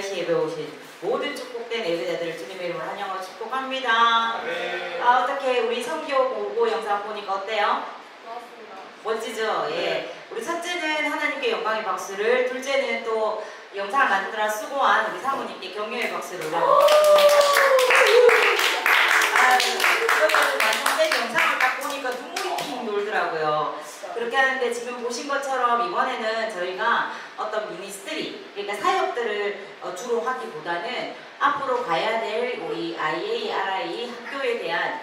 다시 예배 오신 모든 축복된 예배자들을 주님의 이름으로 환영하고 축복합니다. 어떻게 우리 성교 보고 영상 보니까 어때요? 고맙습니다. 멋지죠? 예. 우리 첫째는 하나님께 영광의 박수를, 둘째는 또 영상을 만드느라 수고한 우리 사모님께 격려의 박수를 여러분 완성된 영상을 딱 보니까 눈물이 핑 돌더라고요. 그렇게 하는데 지금 보신 것처럼 이번에는 저희가 어떤 미니스트리, 그러니까 사역들을 주로 하기보다는 앞으로 가야 될 우리 IARI 학교에 대한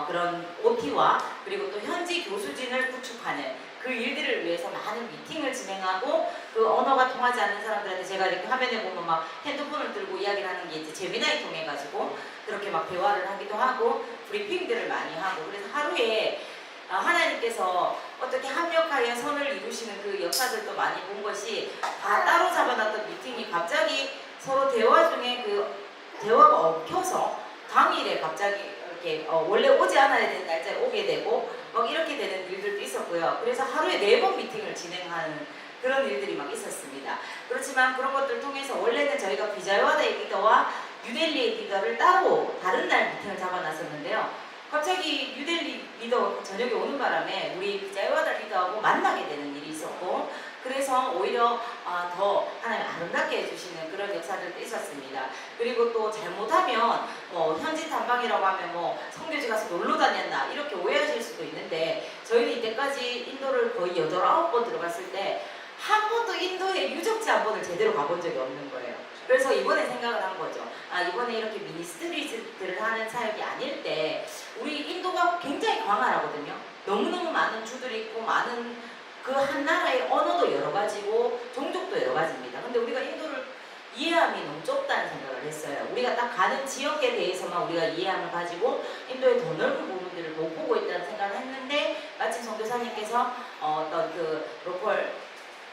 그런 OT와 그리고 또 현지 교수진을 구축하는 그 일들을 위해서 많은 미팅을 진행하고, 그 언어가 통하지 않는 사람들한테 제가 이렇게 화면에 보면 막 핸드폰을 들고 이야기를 하는 게 이제 제미나이 통해 가지고 그렇게 막 대화를 하기도 하고 브리핑들을 많이 하고, 그래서 하루에 하나님께서 어떻게 합력하여 선을 이루시는 그 역사들도 많이 본 것이, 다 따로 잡아놨던 미팅이 갑자기 서로 대화 중에 그 대화가 엉켜서 당일에 갑자기 이렇게 원래 오지 않아야 되는 날짜에 오게 되고 막 이렇게 되는 일들도 있었고요. 그래서 하루에 4번 미팅을 진행하는 그런 일들이 막 있었습니다. 그렇지만 그런 것들을 통해서 원래는 저희가 비자유하다의 리더와 뉴델리의 리더를 따로 다른 날 미팅을 잡아놨었는데요. 갑자기 뉴델리 리더 저녁에 오는 바람에 우리 비자유하다 리더하고 만나게 되는 일이 있었고, 그래서 오히려 더 하나님 아름답게 해주시는 그런 역사들도 있었습니다. 그리고 또 잘못하면 현지 탐방이라고 하면 성교지 가서 놀러 다녔나 이렇게 오해하실 수도 있는데, 저희는 이때까지 인도를 거의 8, 9번 들어갔을 때 한 번도 인도에 유적지 한 번을 제대로 가본 적이 없는 거예요. 그래서 이번에 생각을 한 거죠. 이번에 이렇게 미니스트리들을 하는 사역이 아닐 때, 우리 인도가 굉장히 광활하거든요. 너무너무 많은 주들이 있고, 많은 그 한 나라의 언어도 여러 가지고 종족도 여러 가지입니다. 근데 우리가 인도를 이해함이 너무 좁다는 생각을 했어요. 우리가 딱 가는 지역에 대해서만 우리가 이해함을 가지고 인도의 더 넓은 부분들을 못 보고 있다는 생각을 했는데, 마침 선교사님께서 어떤 그 로컬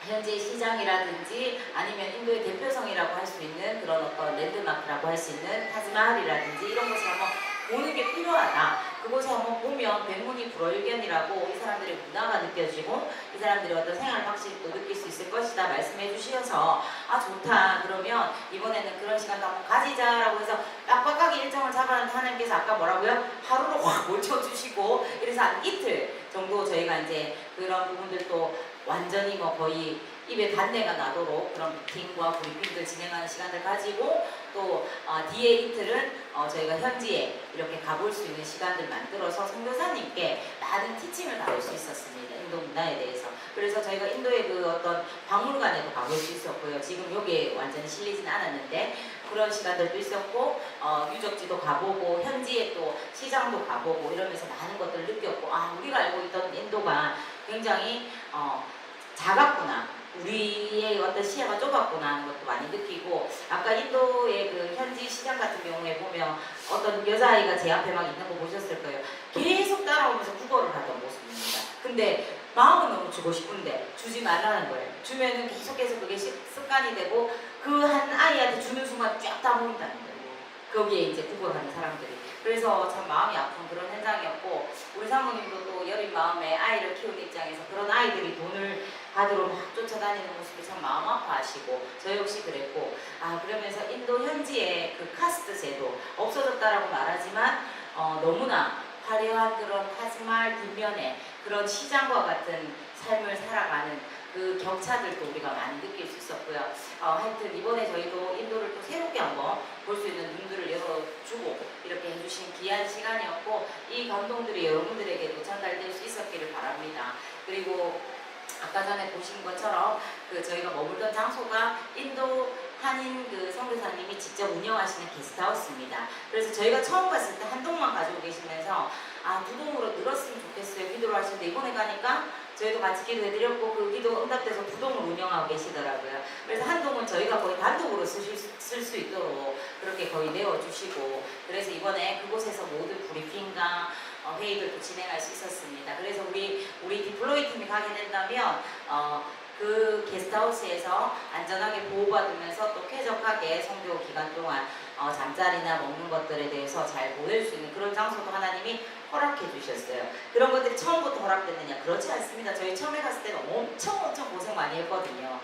현재 시장이라든지 아니면 인도의 대표성이라고 할 수 있는 그런 어떤 랜드마크라고 할 수 있는 타지마할이라든지 이런 곳을 한번 보는 게 필요하다. 그곳에 한번 보면 백문이 불여일견이라고 이 사람들의 문화가 느껴지고 이 사람들의 어떤 생활 방식도 느낄 수 있을 것이다 말씀해 주셔서 좋다, 그러면 이번에는 그런 시간도 한번 가지자라고 해서 빡빡하게 일정을 잡았는데, 하나님께서 아까 뭐라고요? 하루로 확 몰쳐주시고, 이래서 한 이틀 정도 저희가 이제 그런 부분들도 완전히 거의 입에 단내가 나도록 그런 미팅과 브리핑들 진행하는 시간을 가지고, 또 뒤에 이틀은 저희가 현지에 이렇게 가볼 수 있는 시간들 만들어서 선교사님께 많은 티칭을 받을 수 있었습니다. 인도 문화에 대해서. 그래서 저희가 인도의 그 어떤 박물관에도 가볼 수 있었고요. 지금 여기에 완전히 실리진 않았는데 그런 시간들도 있었고, 유적지도 가보고 현지에 또 시장도 가보고 이러면서 많은 것들을 느꼈고, 우리가 알고 있던 인도가 굉장히 작았구나, 우리의 어떤 시야가 좁았구나 하는 것도 많이 느끼고, 아까 인도의 그 현지 시장 같은 경우에 보면 어떤 여자아이가 제 앞에 막 있는 거 보셨을 거예요. 계속 따라오면서 국어를 하던 모습입니다. 근데 마음은 너무 주고 싶은데 주지 말라는 거예요. 주면은 계속해서 그게 습관이 되고 그 한 아이한테 주는 순간 쫙 다 모인다는 거예요. 거기에 이제 국어를 하는 사람들이. 그래서 참 마음이 아픈 그런 현장이었고, 우리 사모님도 또 여린 마음에 아이를 키우는 입장에서 그런 아이들이 돈을 받으러 막 쫓아다니는 모습이 참 마음 아파하시고, 저 역시 그랬고, 그러면서 인도 현지의 그 카스트 제도 없어졌다라고 말하지만 너무나 화려한 그런 타지마할 뒷면에 그런 시장과 같은 삶을 살아가는 그 격차들도 우리가 많이 느낄 수 있었고요. 하여튼 이번에 저희도 인도를 또 새롭게 한번 볼 수 있는 눈들을 열어주고 이렇게 해주신 귀한 시간이었고, 이 감동들이 여러분들에게도 전달될 수 있었기를 바랍니다. 그리고 아까 전에 보신 것처럼 저희가 머물던 장소가 인도 한인 그 선교사님이 직접 운영하시는 게스트하우스입니다. 그래서 저희가 처음 갔을 때 한 동만 가지고 계시면서 2동으로 늘었으면 좋겠어요 기도를 하시는데, 이번에 가니까 저희도 같이 기도해드렸고 그 기도 응답돼서 2동을 운영하고 계시더라고요. 그래서 한 동은 저희가 거의 단독으로 쓸 수 있도록 그렇게 거의 내어주시고, 그래서 이번에 그곳에서 모든 브리핑과 회의들도 진행할 수 있었습니다. 그래서 우리 디플로이 팀이 가게 된다면 그 게스트하우스에서 안전하게 보호받으면서 또 쾌적하게 선교 기간 동안 잠자리나 먹는 것들에 대해서 잘 보낼 수 있는 그런 장소도 하나님이 허락해 주셨어요. 그런 것들이 처음부터 허락됐느냐? 그렇지 않습니다. 저희 처음에 갔을 때는 엄청 고생 많이 했거든요.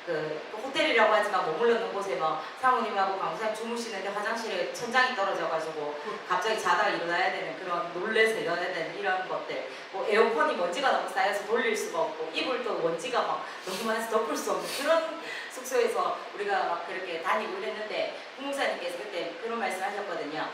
그 호텔이라고 하지만 머물러 있는 곳에 뭐 사모님하고 강사님 주무시는데 화장실에 천장이 떨어져가지고 갑자기 자다가 일어나야 되는 그런 놀래서 일어나야 되는 이런 것들, 뭐 에어컨이 먼지가 너무 쌓여서 돌릴 수가 없고 이불도 먼지가 막 너무 많아서 덮을 수 없는 그런 숙소에서 우리가 막 그렇게 다니고 이랬는데 부목사님께서 그때 그런 말씀 하셨거든요.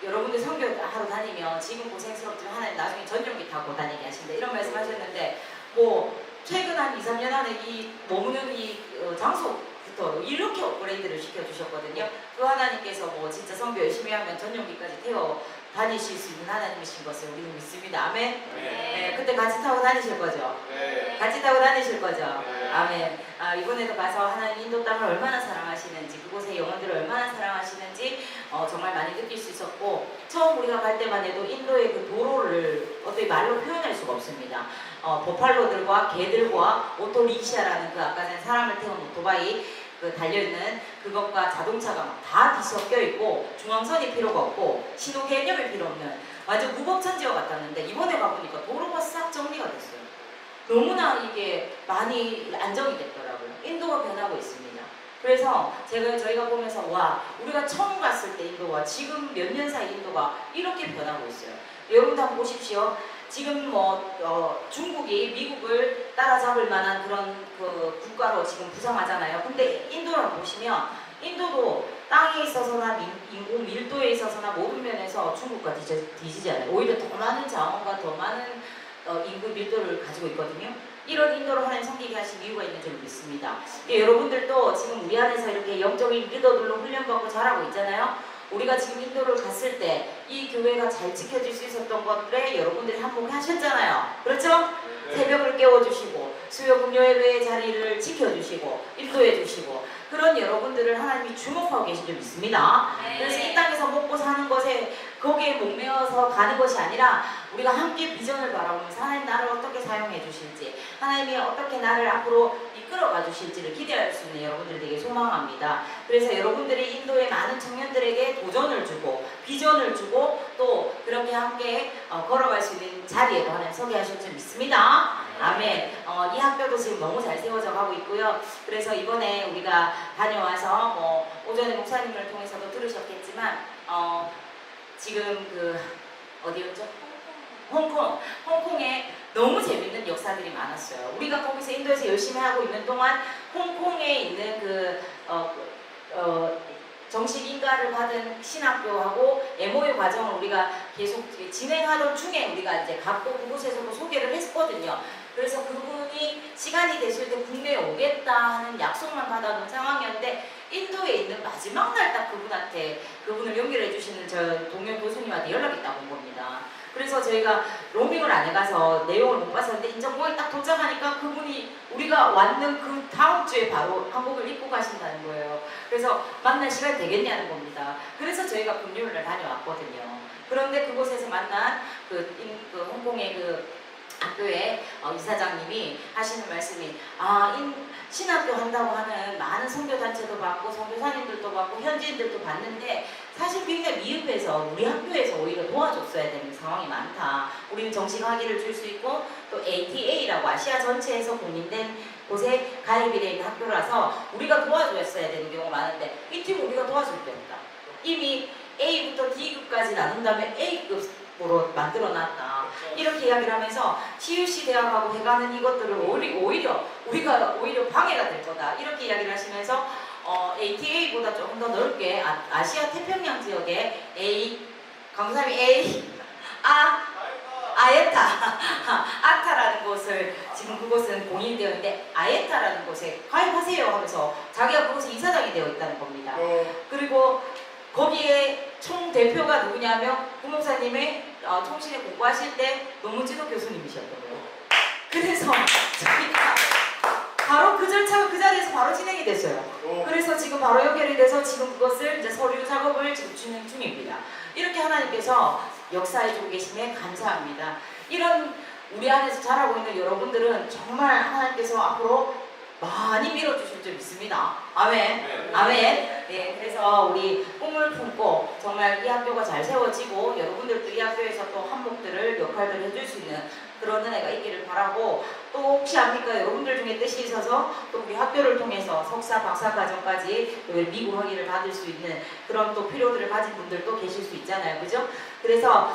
여러분들 선교 하러 다니면 지금 고생스럽지만 하나님 나중에 전용기 타고 다니게 하신다 이런 말씀 하셨는데, 뭐 최근 한 2, 3년 안에 이 머무는 이 장소부터 이렇게 업그레이드를 시켜주셨거든요. 그 하나님께서 뭐 진짜 선교 열심히 하면 전용기까지 태워 다니실 수 있는 하나님이신 것을 우리는 믿습니다. 아멘. 네, 그때 같이 타고 다니실 거죠? 네. 같이 타고 다니실 거죠? 네. 아멘. 이번에도 가서 하나님 인도 땅을 얼마나 사랑하시는지, 그곳의 영혼들을 얼마나 사랑하시는지 정말 많이 느낄 수 있었고, 처음 우리가 갈 때만 해도 인도의 그 도로를 어떻게 말로 표현할 수가 없습니다. 버팔로들과 개들과 오토리시아라는 그 아까 전에 사람을 태운 오토바이 그 달려있는 그것과 자동차가 막 다 뒤섞여 있고 중앙선이 필요가 없고 신호 개념이 필요 없는 완전 무법천지와 같았는데, 이번에 가보니까 도로가 싹 정리가 됐어요. 너무나 이게 많이 안정이 됐더라고요. 인도가 변하고 있습니다. 그래서 저희가 보면서 와, 우리가 처음 갔을 때 인도와 지금 몇 년 사이 인도가 이렇게 변하고 있어요. 여러분도 한번 보십시오. 지금 뭐 중국이 미국을 따라잡을 만한 그런 그 국가로 지금 부상하잖아요. 근데 인도를 보시면 인도도 땅에 있어서나 인구 밀도에 있어서나 모든 면에서 중국과 뒤지지 않아요. 오히려 더 많은 자원과 더 많은 인구 밀도를 가지고 있거든요. 이런 인도를 하나님 섬기게 하신 이유가 있는 줄 믿습니다. 여러분들도 지금 우리 안에서 이렇게 영적인 리더들로 훈련받고 자라고 있잖아요. 우리가 지금 인도를 갔을 때 이 교회가 잘 지켜질 수 있었던 것들에 여러분들이 한몫하셨잖아요. 그렇죠? 네. 새벽을 깨워주시고 수요 금요예배의 자리를 지켜주시고 인도해주시고 그런 여러분들을 하나님이 주목하고 계신 줄 믿습니다. 네. 그래서 이 땅에서 먹고 사는 것에 거기에 목매어서 가는 것이 아니라 우리가 함께 비전을 바라보면서 하나님 나를 어떻게 사용해 주실지, 하나님이 어떻게 나를 앞으로 이끌어가 주실지를 기대할 수 있는 여러분들 되게 소망합니다. 그래서 여러분들이 인도의 많은 청년들에게 도전을 주고 비전을 주고 또 그렇게 함께 걸어갈 수 있는 자리에도 하나님 서게 하실 줄 믿습니다. 아멘. 이 학교도 지금 너무 잘 세워져 가고 있고요. 그래서 이번에 우리가 다녀와서 뭐 오전에 목사님을 통해서도 들으셨겠지만 지금 그 어디였죠? 홍콩에 너무 재밌는 역사들이 많았어요. 우리가 거기서 인도에서 열심히 하고 있는 동안 홍콩에 있는 정식 인가를 받은 신학교하고 MOU 과정을 우리가 계속 진행하던 중에 우리가 이제 갔고 그곳에서도 소개를 했거든요. 그래서 그분이 시간이 되실 때 국내에 오겠다 하는 약속만 받아놓은 상황이었는데 인도에 있는 마지막 날 딱 그분을 연결해 주시는 저 동료 교수님한테 연락이 딱 온 겁니다. 그래서 저희가 로밍을 안 해가서 내용을 못 봤었는데 인천공항에 딱 도착하니까 그분이 우리가 왔는 그 다음 주에 바로 한복을 입고 가신다는 거예요. 그래서 만날 시간이 되겠냐는 겁니다. 그래서 저희가 금요일날 다녀왔거든요. 그런데 그곳에서 만난 홍콩의 그 학교의 이사장님이 하시는 말씀이 신학교 한다고 하는 많은 선교단체도 받고 선교사님들도 받고 현지인들도 받는데 사실 굉장히 미흡해서 우리 학교에서 오히려 도와줬어야 되는 상황이 많다. 우리는 정식 학위를 줄 수 있고 또 ATA라고 아시아 전체에서 공인된 곳에 가입이 되어 있는 학교라서 우리가 도와줬어야 되는 경우가 많은데 이 팀은 우리가 도와줄 게 없다. 이미 A부터 D급까지 나눈 다음에 A급으로 만들어놨다. 이렇게 이야기를 하면서 CUC 대학하고 해가는 이것들을 오히려 우리가 방해가 될 거다. 이렇게 이야기를 하시면서 ATA보다 조금 더 넓게 아시아 태평양 지역에 강사님이 아예타라는 곳을 지금 그곳은 공인이 되어 있는데 아예타라는 곳에 가입하세요 하면서 자기가 그곳에 이사장이 되어 있다는 겁니다. 그리고 거기에 총 대표가 누구냐면 부목사님의 통신에 공부하실 때 노문진호 교수님이셨던 거예요. 그래서 저희가 바로 그 절차가 그 자리에서 바로 진행이 됐어요. 그래서 지금 바로 연결이 돼서 지금 그것을 이제 서류 작업을 지금 진행 중입니다. 이렇게 하나님께서 역사해주고 계심에 감사합니다. 이런 우리 안에서 자라고 있는 여러분들은 정말 하나님께서 앞으로 많이 밀어주실 줄 믿습니다. 아멘. 아멘. 네, 그래서 우리 꿈을 품고 정말 이 학교가 잘 세워지고 여러분들도 이 학교에서 또 한몫들을 역할들을 해줄 수 있는 그런 은혜가 있기를 바라고 또 혹시 압니까? 여러분들 중에 뜻이 있어서 또 우리 학교를 통해서 석사, 박사 과정까지 또 미국 학위를 받을 수 있는 그런 또 필요들을 가진 분들도 계실 수 있잖아요. 그죠? 그래서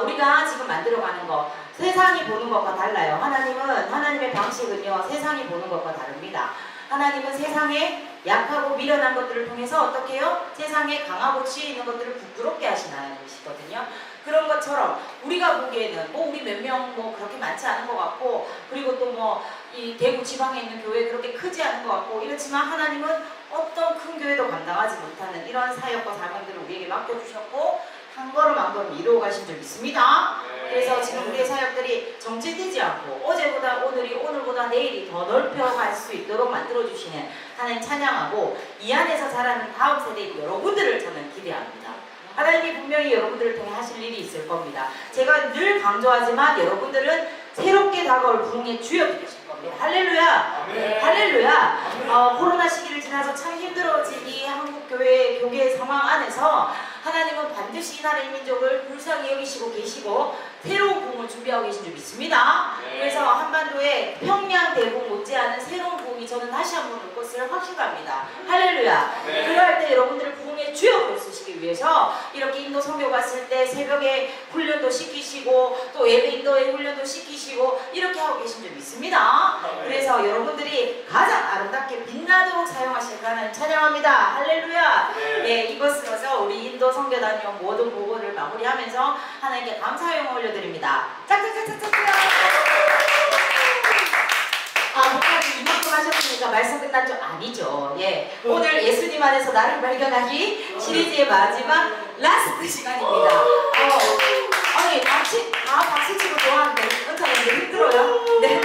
우리가 지금 만들어가는 거 세상이 보는 것과 달라요. 하나님의 방식은요 세상이 보는 것과 다릅니다. 하나님은 세상에 약하고 미련한 것들을 통해서 어떻게 해요? 세상에 강하고 치에 있는 것들을 부끄럽게 하시는 하나님이시거든요. 그런 것처럼 우리가 보기에는 우리 몇 명 그렇게 많지 않은 것 같고, 그리고 또 이 대구 지방에 있는 교회 그렇게 크지 않은 것 같고 이렇지만 하나님은 어떤 큰 교회도 감당하지 못하는 이런 사역과 사명들을 우리에게 맡겨주셨고 한 걸음 한 걸음 이루어 가신 줄 믿습니다. 그래서 지금 우리의 사역들이 정체되지 않고 어제보다 오늘이 오늘보다 내일이 더 넓혀갈 수 있도록 만들어주시는 하나님 찬양하고, 이 안에서 자라는 다음 세대 여러분들을 저는 기대합니다. 하나님이 분명히 여러분들을 통해 하실 일이 있을 겁니다. 제가 늘 강조하지만 여러분들은 새롭게 다가올 부흥의 주역이 되실 겁니다. 할렐루야! 아멘. 할렐루야! 코로나 시기를 지나서 참 힘들어진 이 한국 교계 상황 안에서 하나님은 반드시 이 나라의 민족을 불쌍히 여기시고 계시고 새로운 부흥을 준비하고 계신 줄 믿습니다. 그래서 한반도에 평양 대국 못지않은 새로운 부흥이 저는 다시 한번 올 것을 확신합니다. 할렐루야! 그러할 때 여러분들을 부흥의 주역으로 쓰시기 위해서 이렇게 인도 선교 갔을 때 새벽에 훈련도 시키시고 또 예배 인도에 훈련도 시키시고 이렇게 하고 계신 줄 믿습니다. 그래서 여러분들이 가장 아름답게 빛나도록 사용하실 하나님 찬양합니다. 할렐루야! 네, 이것으로서 우리 인도 선교단용 모든 보고를 마무리하면서 하나님께 감사의 영광을 올려드립니다. 짝짝짝짝짝! 목사님 이만큼 하셨으니까 말씀 끝난 줄 아니죠. 예, 오늘 예수님 안에서 나를 발견하기 시리즈의 마지막 라스트 시간입니다. 아니 박수 치고 좋아하는데 혼자 너무 힘들어요. 네,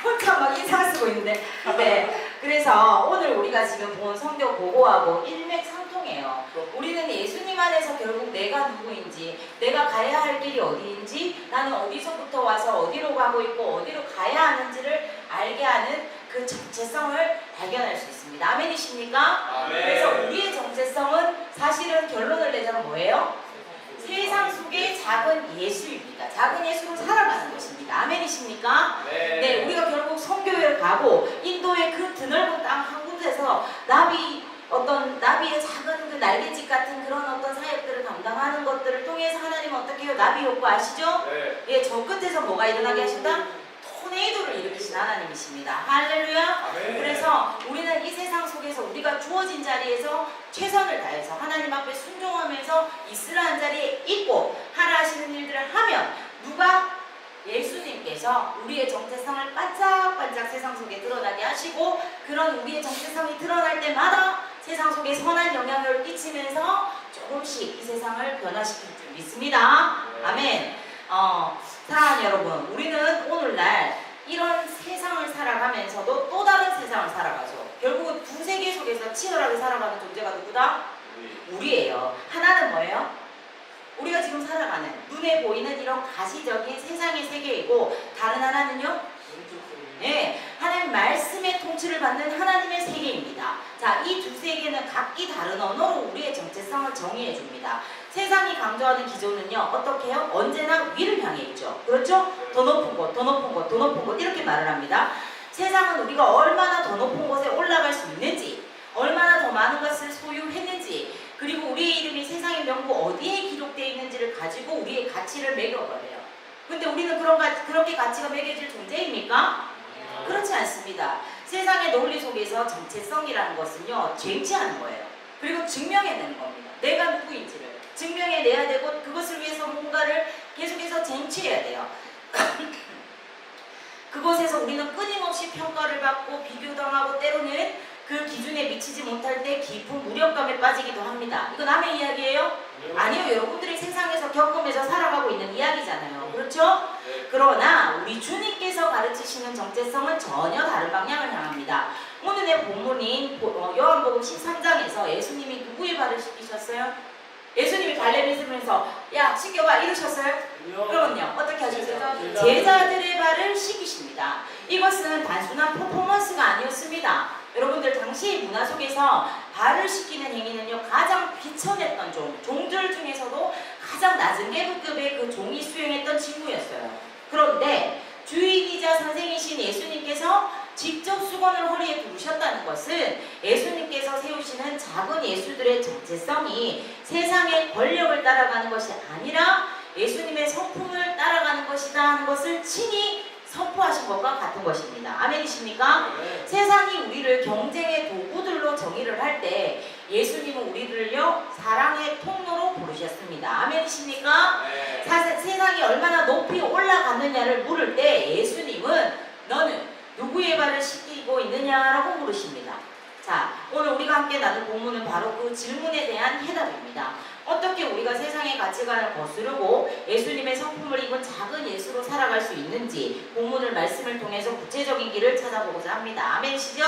혼자 막 인상 쓰고 있는데. 네, 그래서 오늘 우리가 지금 본 성경 보고하고 일맥상통해요. 우리는 예수님 안에서 결국 내가 누구인지, 내가 가야 할 길이 어디인지, 나는 어디서부터 와서 어디로 가고 있고 어디로 가야 하는지를 알게 하는 그 정체성을 발견할 수 있습니다. 아멘이십니까? 아멘. 그래서 우리의 정체성은 사실은 결론을 내자면 뭐예요? 세상 속의 작은 예수입니다. 작은 예수로 살아가는 것입니다. 아멘이십니까? 네, 우리가 결국 선교회를 가고 인도의 그 드넓은 땅 한 군데서 나비의 작은 그 날개짓 같은 그런 어떤 사역들을 감당하는 것들을 통해서 하나님은 어떻게 해요? 나비 효과 아시죠? 예, 저 끝에서 뭐가 일어나게 하신다? 토네이도를 일으키신 하나님이십니다. 할렐루야! 그래서 우리는 이 세상 속에서 우리가 주어진 자리에서 최선을 다해서 하나님 앞에 순종하면서 있으라는 자리에 있고 하라 하시는 일들을 하면 예수님께서 우리의 정체성을 반짝반짝 세상 속에 드러나게 하시고, 그런 우리의 정체성이 드러날 때마다 세상 속에 선한 영향을 끼치면서 조금씩 이 세상을 변화시킬 줄 믿습니다. 아멘. 사랑하는 여러분, 우리는 오늘날 이런 세상을 살아가면서도 또 다른 세상을 살아가죠. 결국은 두 세계 속에서 치열하게 살아가는 존재가 누구다? 우리예요. 하나는 뭐예요? 우리가 지금 살아가는 눈에 보이는 이런 가시적인 세상의 세계이고, 다른 하나는요? 네, 하나님 말씀의 통치를 받는 하나님의 세계입니다. 자, 이 두 세계는 각기 다른 언어로 우리의 정체성을 정의해 줍니다. 세상이 강조하는 기조는요, 어떻게 해요? 언제나 위를 향해 있죠. 그렇죠? 더 높은 곳, 더 높은 곳, 더 높은 곳 이렇게 말을 합니다. 세상은 우리가 얼마나 더 높은 곳에 올라갈 수 있는지, 얼마나 더 많은 것을 소유했는지, 그리고 우리의 이름이 세상의 명부 어디에 기록되어 있는지를 가지고 우리의 가치를 매겨버려요. 근데 우리는 그렇게 가치가 매겨질 존재입니까? 그렇지 않습니다. 세상의 논리 속에서 정체성이라는 것은요, 쟁취하는 거예요. 그리고 증명해내는 겁니다. 내가 누구인지를 증명해내야 되고, 그것을 위해서 뭔가를 계속해서 쟁취해야 돼요. 그곳에서 우리는 끊임없이 평가를 받고 비교당하고, 때로는 그 기준에 미치지 못할 때 깊은 무력감에 빠지기도 합니다. 이거 남의 이야기예요? 아니요, 여러분들이 세상에서 겪으면서 살아가고 있는 이야기잖아요. 그렇죠? 그러나 우리 주님께서 가르치시는 정체성은 전혀 다른 방향을 향합니다. 오늘의 본문인 요한복음 13장에서 예수님이 누구의 발을 씻기셨어요? 예수님이 발레 빗으면서 야 씻겨봐 이러셨어요? 그러면요 어떻게 하셨어요? 제자들의 발을 씻기십니다. 이것은 단순한 퍼포먼스가 아니었습니다. 여러분들 당시 문화 속에서 발을 씻기는 행위는요, 가장 비천했던 종들 중에서도 가장 낮은 계급의 그 종이 수행했던 직무였어요. 그런데 주인이자 선생이신 예수님께서 직접 수건을 허리에 두르셨다는 것은 예수님께서 세우시는 작은 예수들의 정체성이 세상의 권력을 따라가는 것이 아니라 예수님의 성품을 따라가는 것이다 하는 것을 친히 선포하신 것과 같은 것입니다. 아멘이십니까? 네. 세상이 우리를 경쟁의 도구들로 정의를 할 때 예수님은 우리들을요 사랑의 통로로 부르셨습니다. 아멘이십니까? 네. 세상이 얼마나 높이 올라갔느냐를 물을 때 예수님은 너는 누구의 발을 씻기고 있느냐라고 물으십니다. 자, 오늘 우리가 함께 나눌 본문은 바로 그 질문에 대한 해답입니다. 어떻게 우리가 세상의 가치관을 거스르고 예수님의 성품을 입은 작은 예수로 살아갈 수 있는지 본문을 말씀을 통해서 구체적인 길을 찾아보고자 합니다. 아멘이시죠?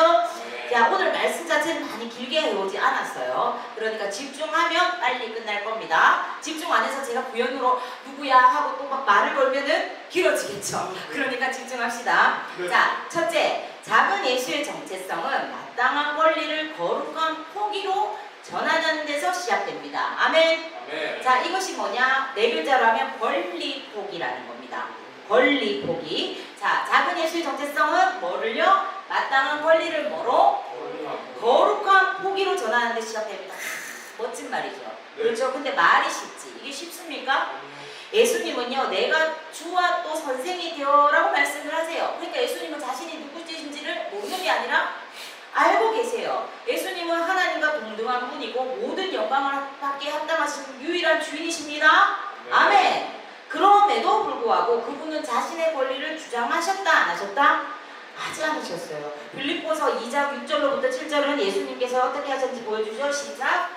네. 자, 오늘 말씀 자체는 많이 길게 해오지 않았어요. 그러니까 집중하면 빨리 끝날 겁니다. 집중 안 해서 제가 구현으로 누구야 하고 또 막 말을 걸면은 길어지겠죠. 그러니까 집중합시다. 네. 자, 첫째, 작은 예수의 정체성은 마땅한 권리를 거룩한 포기로 전하는 데서 시작됩니다. 아멘. 아멘. 자, 이것이 뭐냐? 네 글자로 하면 권리 포기라는 겁니다. 권리 포기. 자, 작은 예수의 정체성은 뭐를요? 마땅한 권리를 뭐로? 거룩한 포기로 전하는 데 시작됩니다. 멋진 말이죠. 네. 그렇죠? 근데 말이 쉽지. 이게 쉽습니까? 예수님은요, 내가 주와 또 선생이 되어라고 말씀을 하세요. 그러니까 예수님은 자신이 누구신지를 모르는 게 아니라 알고 계세요. 예수님은 하나님과 동등한 분이고 모든 영광을 받게 합당하신 유일한 주인이십니다. 네. 아멘. 그럼에도 불구하고 그분은 자신의 권리를 주장하셨다 안 하셨다? 하지 않으셨어요. 빌립보서 2장 6절로부터 7절은 예수님께서 어떻게 하셨는지 보여주죠. 시작.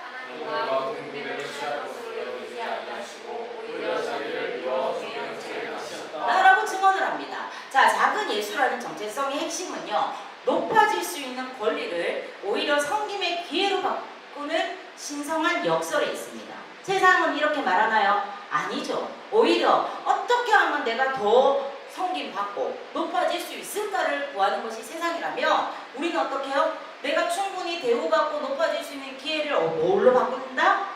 라고 증언을 합니다. 자, 작은 예수라는 정체성의 핵심은요, 높아질 수 있는 권리를 오히려 섬김의 기회로 바꾸는 신성한 역설에 있습니다. 세상은 이렇게 말하나요? 아니죠. 오히려 어떻게 하면 내가 더 섬김받고 높아질 수 있을까를 구하는 것이 세상이라면 우리는 어떻게 해요? 내가 충분히 대우받고 높아질 수 있는 기회를 뭘로 바꾼다?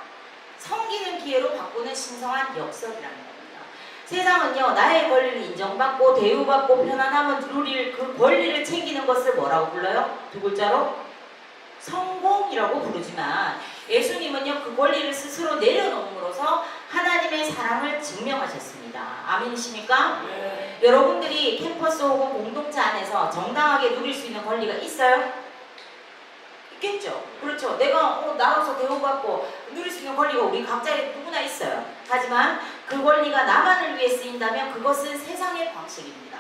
섬기는 기회로 바꾸는 신성한 역설이라는 겁니다. 세상은요, 나의 권리를 인정받고 대우받고 편안함을 누릴 그 권리를 챙기는 것을 뭐라고 불러요? 두 글자로? 성공이라고 부르지만 예수님은요, 그 권리를 스스로 내려놓음으로써 하나님의 사랑을 증명하셨습니다. 아멘이십니까? 네. 여러분들이 캠퍼스 혹은 공동체 안에서 정당하게 누릴 수 있는 권리가 있어요? 있겠죠. 그렇죠. 내가 나로서 대우받고 누릴 수 있는 권리가 우리 각자에 누구나 있어요. 하지만 그 권리가 나만을 위해 쓰인다면 그것은 세상의 방식입니다.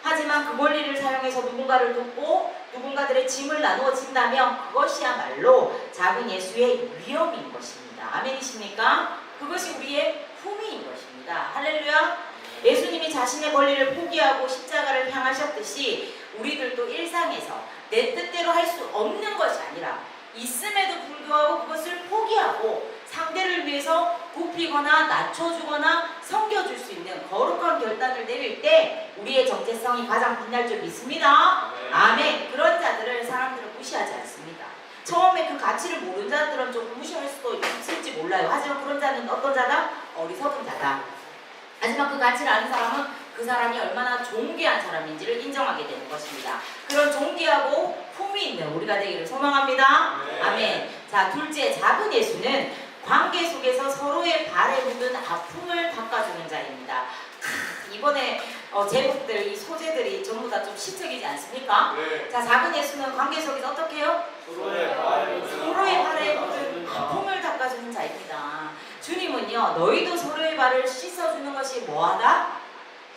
하지만 그 권리를 사용해서 누군가를 돕고 누군가들의 짐을 나누어 진다면 그것이야말로 작은 예수의 위험인 것입니다. 아멘이십니까? 그것이 우리의 품위인 것입니다. 할렐루야. 예수님이 자신의 권리를 포기하고 십자가를 향하셨듯이 우리들도 일상에서 내 뜻대로 할 수 없는 것이 아니라 있음에도 불구하고 그것을 포기하고 상대를 위해서 굽히거나 낮춰주거나 섬겨줄 수 있는 거룩한 결단을 내릴 때 우리의 정체성이 가장 빛날 줄 믿습니다. 아멘. 그런 자들을 사람들은 무시하지 않습니다. 처음에 그 가치를 모르는 자들은 조금 무시할 수도 있을지 몰라요. 하지만 그런 자는 어떤 자다? 어리석은 자다. 하지만 그 가치를 아는 사람은 그 사람이 얼마나 존귀한 사람인지를 인정하게 되는 것입니다. 그런 존귀하고 품위 있는 우리가 되기를 소망합니다. 네. 아멘. 자, 둘째, 작은 예수는 관계 속에서 서로의 발에 묻은 아픔을 닦아주는 자입니다. 이번에 제목들, 이 소재들이 전부 다 좀 시적이지 않습니까? 네. 자, 작은 예수는 관계 속에서 어떻게 해요? 서로의 발에 묻은 아픔을 닦아주는 자입니다. 주님은요, 너희도 서로의 발을 씻어주는 것이 뭐하다?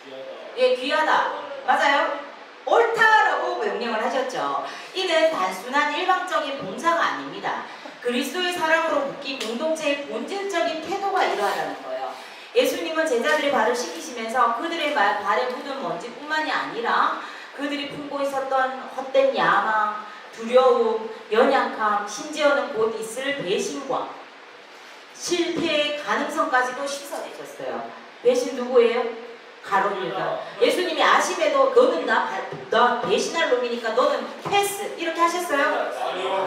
귀하다. 예, 귀하다. 맞아요? 옳다라고 명령을 하셨죠. 이는 단순한 일방적인 봉사가 아닙니다. 그리스도의 사랑으로 묶인 공동체의 본질적인 태도가 이러하다는 거예요. 예수님은 제자들의 발을 씻기시면서 그들의 발에 묻은 먼지뿐만이 아니라 그들이 품고 있었던 헛된 야망, 두려움, 연약함, 심지어는 곧 있을 배신과 실패의 가능성까지도 씻어내셨어요. 배신 누구예요? 가론유다. 예수님이 아심에도 너는 나 배신할 놈이니까 너는 패스 이렇게 하셨어요?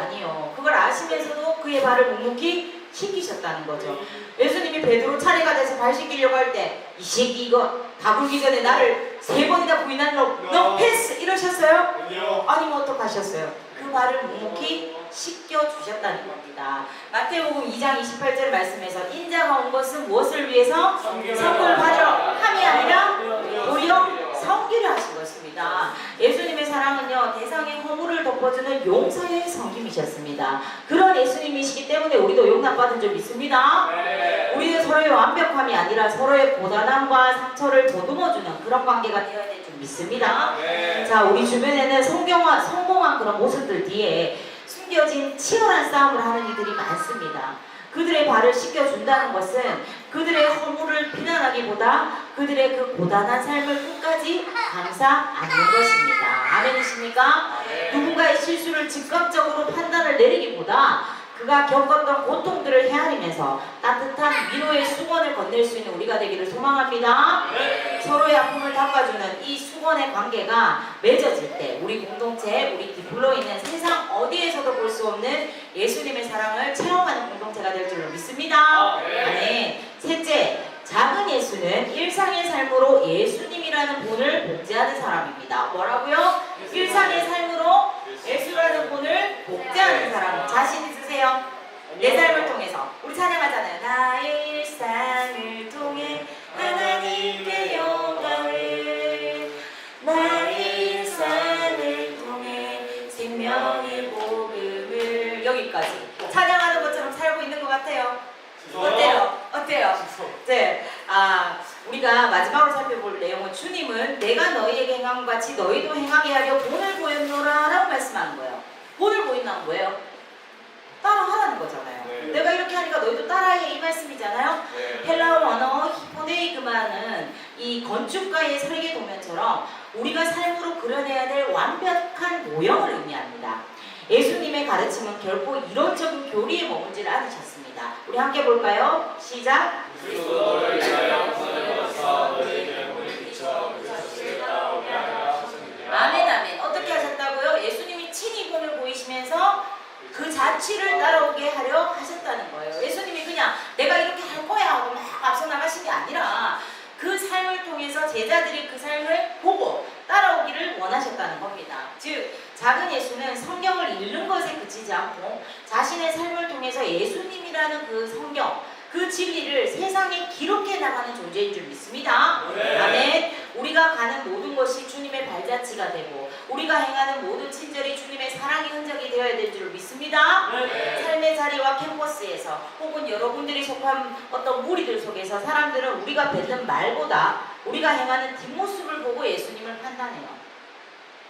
아니요. 그걸 아시면서도 그의 발을 묵묵히 시키셨다는 거죠. 예수님이 베드로 차례가 돼서 발 씻기려고 할 때 이 새끼 이거 다 굴기 전에 나를 3번이나 부인한 너 패스 이러셨어요? 아니면 어떡하셨어요? 그 발을 묵묵히 씻겨주셨다는 겁니다. 마태복음 2장 28절 말씀에서 인자가 온 것은 무엇을 위해서? 성도를 받으러 함이 아니라 도리어 섬기려 하신 것입니다. 예수님의 사랑은요, 대상의 허물을 덮어주는 용서의 섬김이셨습니다. 그런 예수님이시기 때문에 우리도 용납받은 줄 믿습니다. 우리는 서로의 완벽함이 아니라 서로의 고단함과 상처를 보듬어주는 그런 관계가 되어야 될 줄 믿습니다. 자, 우리 주변에는 성공한 그런 모습들 뒤에 숨겨진 치열한 싸움을 하는 이들이 많습니다. 그들의 발을 씻겨준다는 것은 그들의 허물을 비난하기보다 그들의 그 고단한 삶을 끝까지 감사하는 것입니다. 아멘이십니까? 누군가의 실수를 즉각적으로 판단을 내리기보다 그가 겪었던 고통들을 헤아리면서 따뜻한 위로의 수건을 건넬 수 있는 우리가 되기를 소망합니다. 서로의 아픔을 닦아주는 이 수건의 관계가 맺어질 때 우리 공동체, 우리 디플로 있는 세상 어디에서도 볼 수 없는 예수님의 사랑을 체험하는 공동체가 될 줄로 믿습니다. 네. 셋째, 작은 예수는 일상의 삶으로 예수님이라는 분을 복제하는 사람입니다. 뭐라고요? 일상의 삶으로 예수라는 분을 복제하는 사람. 자신 있으세요? 내 삶을 통해서. 우리 찬양하잖아요. 나의 일상을 통해 하나님의 영광을, 나의 일상을 통해 생명의 복음을. 여기까지 찬양하는 것처럼 살고 있는 것 같아요. 어때요? 어때요? 네. 우리가 마지막으로 살펴볼 내용은 주님은 내가 너희에게 행한 것 같이 너희도 행하게 하려 본을 보였노라 라고 말씀하는 거예요. 본을 보인다는 뭐예요? 따라하라는 거잖아요. 내가 이렇게 하니까 너희도 따라해, 이 말씀이잖아요. 헬라어 언어 히포네이그마는 이 건축가의 설계 도면처럼 우리가 삶으로 그려내야 될 완벽한 모형을 의미합니다. 예수님의 가르침은 결코 이론적인 교리에 머물지 않으셨습니다. 우리 함께 볼까요? 시작! 아멘 아멘. 어떻게 하셨다고요? 예수님이 친히 본을 보이시면서 그 자취를 따라오게 하려 하셨다는 거예요. 예수님이 그냥 내가 이렇게 할 거야 하고 막 앞서 나가신 게 아니라 그 삶을 통해서 제자들이 그 삶을 보고 따라오기를 원하셨다는 겁니다. 즉 작은 예수는 성경을 읽는 것에 그치지 않고 자신의 삶을 통해서 예수님이라는 그 성경, 그 진리를 세상에 기록해 나가는 존재인 줄 믿습니다. 아멘. 우리가 가는 모든 것이 주님의 발자취가 되고 우리가 행하는 모든 친절이 주님의 사랑의 흔적이 되어야 될 줄 믿습니다. 삶의 자리와 캠퍼스에서 혹은 여러분들이 속한 어떤 무리들 속에서 사람들은 우리가 뱉는 말보다 우리가 행하는 뒷모습을 보고 예수님을 판단해요.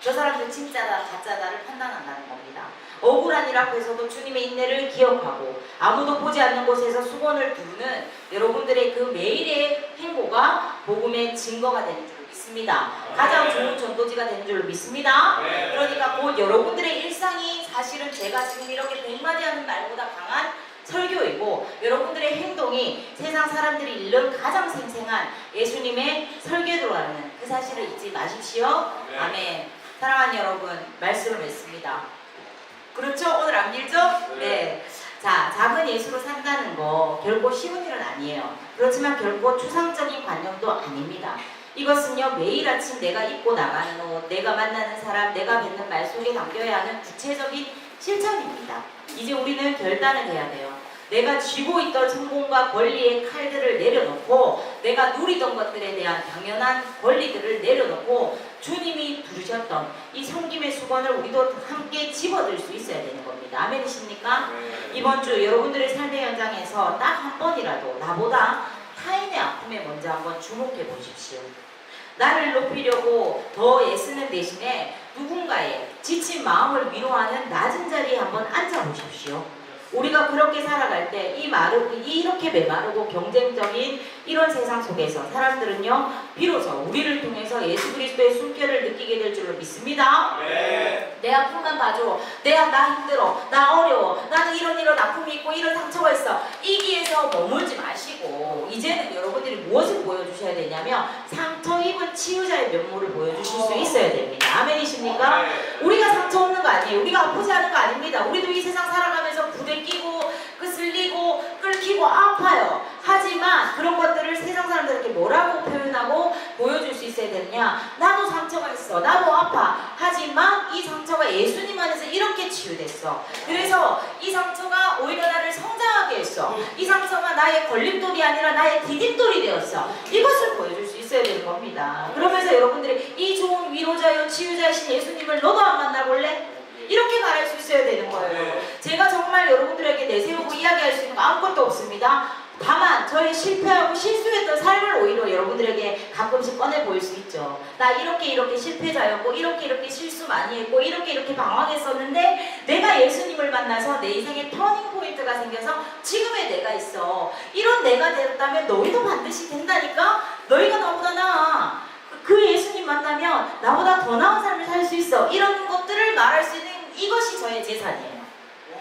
저 사람들 진짜다 가짜다를 판단한다는 겁니다. 억울한 일 앞에서도 주님의 인내를 기억하고 아무도 보지 않는 곳에서 수건을 두르는 여러분들의 그 매일의 행보가 복음의 증거가 되는 줄 믿습니다. 가장 좋은 전도지가 되는 줄 믿습니다. 그러니까 곧 여러분들의 일상이 사실은 제가 지금 이렇게 100마디 하는 말보다 강한 설교이고 여러분들의 행동이 세상 사람들이 잃는 가장 생생한 예수님의 설교도라는 그 사실을 잊지 마십시오. 아멘. 사랑하는 여러분, 말씀을 맺습니다. 그렇죠? 오늘 안 길죠? 네. 자, 작은 예수로 산다는 거 결코 쉬운 일은 아니에요. 그렇지만 결코 추상적인 관념도 아닙니다. 이것은요, 매일 아침 내가 입고 나가는 옷, 내가 만나는 사람, 내가 뱉는 말 속에 담겨야 하는 구체적인 실천입니다. 이제 우리는 결단을 해야 돼요. 내가 쥐고 있던 성공과 권리의 칼들을 내려놓고 내가 누리던 것들에 대한 당연한 권리들을 내려놓고 주님이 부르셨던 이 섬김의 수건을 우리도 함께 집어들 수 있어야 되는 겁니다. 아멘이십니까? 이번 주 여러분들의 삶의 현장에서 딱 한 번이라도 나보다 타인의 아픔에 먼저 한번 주목해 보십시오. 나를 높이려고 더 애쓰는 대신에 누군가의 지친 마음을 위로하는 낮은 자리에 한번 앉아 보십시오. 우리가 그렇게 살아갈 때 이렇게 메마르고 경쟁적인 이런 세상 속에서 사람들은요 비로소 우리를 통해서 예수 그리스도의 숨결을 느끼게 될 줄로 믿습니다. 내 아픔만 봐줘. 나 힘들어. 나 어려워. 나는 이런 아픔이 있고 이런 상처가 있어. 이기에서 머물지 마시고 이제는 여러분들이 무엇을 보여주셔야 되냐면 상처 입은 치유자의 면모를 보여주실 수 있어야 됩니다. 아멘이십니까? 우리가 상처 없는 거 아니에요. 우리가 아프지 않은 거 아닙니다. 우리도 이 세상 살아가면서 부대 끼고 그 거슬리고 끓기고 아파요. 하지만 그런 것들을 세상 사람들에게 뭐라고 표현하고 보여줄 수 있어야 되느냐? 나도 상처가 있어. 나도 아파. 하지만 이 상처가 예수님 안에서 이렇게 치유됐어. 그래서 이 상처가 오히려 나를 성장하게 했어. 이 상처가 나의 걸림돌이 아니라 나의 디딤돌이 되었어. 이것을 보여줄 수 있어야 되는 겁니다. 그러면서 여러분들이 이 좋은 위로자요 치유자이신 예수님을 너도 안 만나볼래? 이렇게 말할 수 있어야 되는 거예요. 제가 정말 여러분들에게 내세우고 이야기할 수 있는 거 아무것도 없습니다. 다만 저의 실패하고 실수했던 삶을 오히려 여러분들에게 가끔씩 꺼내 보일 수 있죠. 나 이렇게 실패자였고 이렇게 실수 많이 했고 이렇게 방황했었는데 내가 예수님을 만나서 내 인생에 터닝 포인트가 생겨서 지금의 내가 있어. 이런 내가 되었다면 너희도 반드시 된다니까. 너희가 나보다 나아. 그 예수님 만나면 나보다 더 나은 삶을 살 수 있어. 이런 것들을 말할 수 있는 이것이 저의 재산이에요.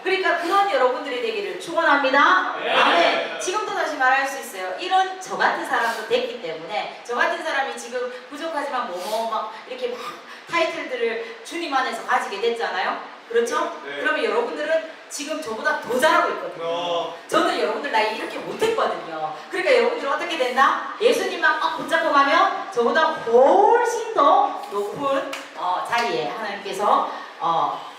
그러니까 그런 여러분들이 되기를 축원합니다. 아멘. 지금도 다시 말할 수 있어요. 이런 저 같은 사람도 됐기 때문에 저 같은 사람이 지금 부족하지만 막 이렇게 막 타이틀들을 주님 안에서 가지게 됐잖아요. 그렇죠? 네. 그러면 여러분들은 지금 저보다 더 잘하고 있거든요. 저는 여러분들 나이 이렇게 못했거든요. 그러니까 여러분들은 어떻게 된다? 예수님만 꽉 붙잡고 가면 저보다 훨씬 더 높은 자리에 하나님께서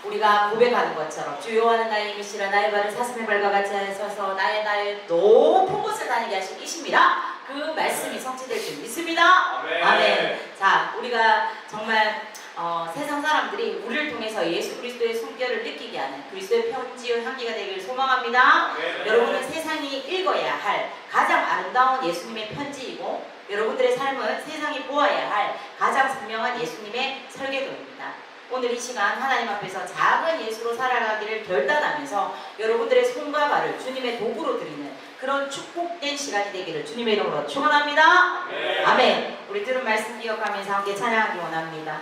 우리가 고백하는 것처럼 주여와는 나의 이미시라 나의 발을 사슴의 발과 같이 하셔서 나의 높은 곳을 다니게 하신 이십니다. 그 말씀이 성취될 줄 믿습니다. 아멘. 자, 우리가 정말 세상 사람들이 우리를 통해서 예수 그리스도의 숨결을 느끼게 하는 그리스도의 편지와 향기가 되기를 소망합니다. 여러분은 세상이 읽어야 할 가장 아름다운 예수님의 편지이고 여러분들의 삶은 세상이 보아야 할 가장 선명한 예수님의 설계도입니다. 오늘 이 시간 하나님 앞에서 작은 예수로 살아가기를 결단하면서 여러분들의 손과 발을 주님의 도구로 드리는 그런 축복된 시간이 되기를 주님의 이름으로 축원합니다. 아멘. 우리 들은 말씀 기억하면서 함께 찬양하기 원합니다.